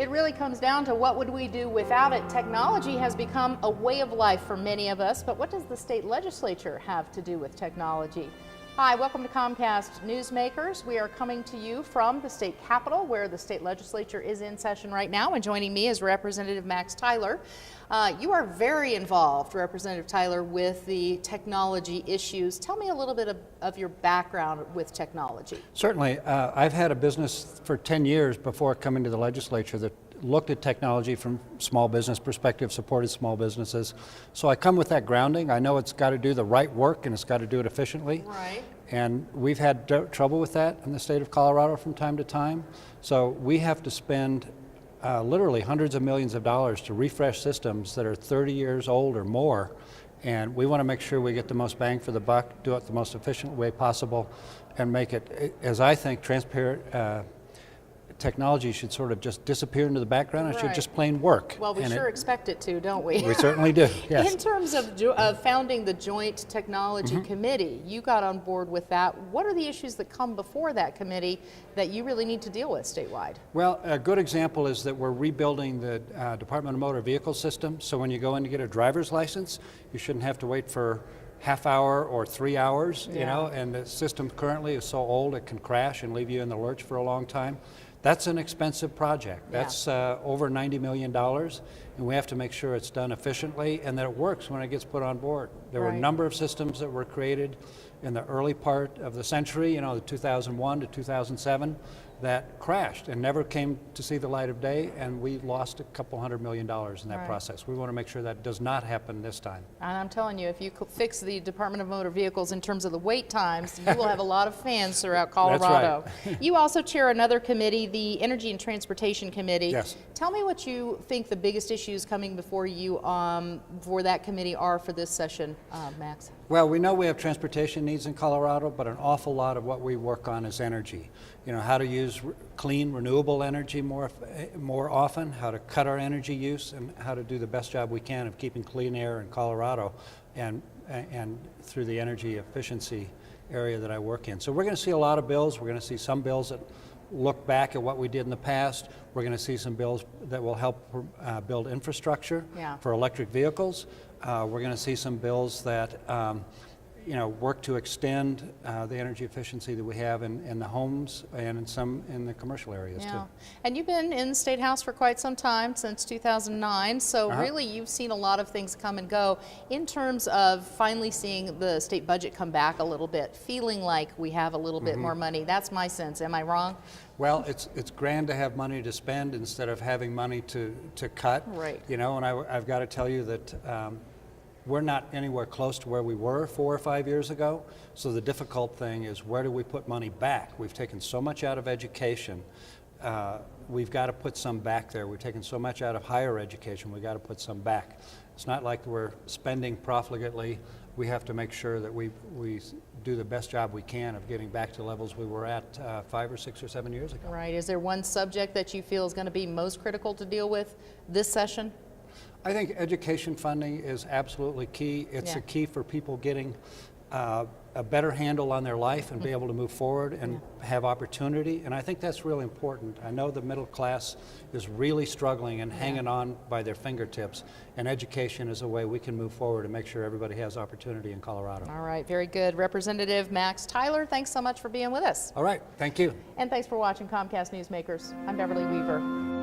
It really comes down to what would we do without it. Technology has become a way of life for many of us, but what does the state legislature have to do with technology? Hi, welcome to Comcast Newsmakers. We are coming to you from the state capitol where the state legislature is in session right now, and joining me is Representative Max Tyler. You are very involved, Representative Tyler, with the technology issues. Tell me a little bit of your background with technology. Certainly. I've had a business for 10 years before coming to the legislature that looked at technology from small business perspective, supported small businesses. So I come with that grounding. I know it's got to do the right work and it's got to do it efficiently. Right. And we've had trouble with that in the state of Colorado from time to time. So we have to spend literally hundreds of millions of dollars to refresh systems that are 30 years old or more. And we want to make sure we get the most bang for the buck, do it the most efficient way possible, and make it, as I think, transparent. Technology should sort of just disappear into the background. It should just plain work. Well, we sure expect it to, don't we? We certainly do, yes. In terms of founding the Joint Technology Committee, you got on board with that. What are the issues that come before that committee that you really need to deal with statewide? Well, a good example is that we're rebuilding the Department of Motor Vehicle system. So when you go in to get a driver's license, you shouldn't have to wait for half hour or 3 hours, you know, and the system currently is so old it can crash and leave you in the lurch for a long time. That's an expensive project. That's over $90 million, and we have to make sure it's done efficiently and that it works when it gets put on board. There were a number of systems that were created in the early part of the century, you know, the 2001 to 2007, that crashed and never came to see the light of day, and we lost a couple $100 million in that process. We want to make sure that does not happen this time. And I'm telling you, if you fix the Department of Motor Vehicles in terms of the wait times, you will have a lot of fans throughout Colorado. That's right. You also chair another committee, the Energy and Transportation Committee. Yes. Tell me what you think the biggest issues coming before you for that committee are for this session, Max. Well, we know we have transportation needs in Colorado, but an awful lot of what we work on is energy. You know, how to use clean, renewable energy more often, how to cut our energy use, and how to do the best job we can of keeping clean air in Colorado and through the energy efficiency area that I work in. So we're going to see a lot of bills. We're going to see some bills that look back at what we did in the past. We're going to see some bills that will help build infrastructure for electric vehicles. We're going to see some bills that you know, work to extend the energy efficiency that we have in the homes and in the commercial areas too. And you've been in the State House for quite some time, since 2009, so really you've seen a lot of things come and go. In terms of finally seeing the state budget come back a little bit, feeling like we have a little bit more money, that's my sense. Am I wrong? Well, it's grand to have money to spend instead of having money to cut. Right. You know, and I've got to tell you that we're not anywhere close to where we were 4 or 5 years ago. So the difficult thing is, where do we put money back? We've taken so much out of education. We've got to put some back there. We've taken so much out of higher education. We've got to put some back. It's not like we're spending profligately. We have to make sure that we do the best job we can of getting back to levels we were at 5 or 6 or 7 years ago. Right. Is there one subject that you feel is going to be most critical to deal with this session? I think education funding is absolutely key. It's a key for people getting a better handle on their life and be able to move forward and have opportunity, and I think that's really important. I know the middle class is really struggling and hanging on by their fingertips, and education is a way we can move forward and make sure everybody has opportunity in Colorado. All right, very good. Representative Max Tyler, thanks so much for being with us. All right, thank you. And thanks for watching Comcast Newsmakers. I'm Beverly Weaver.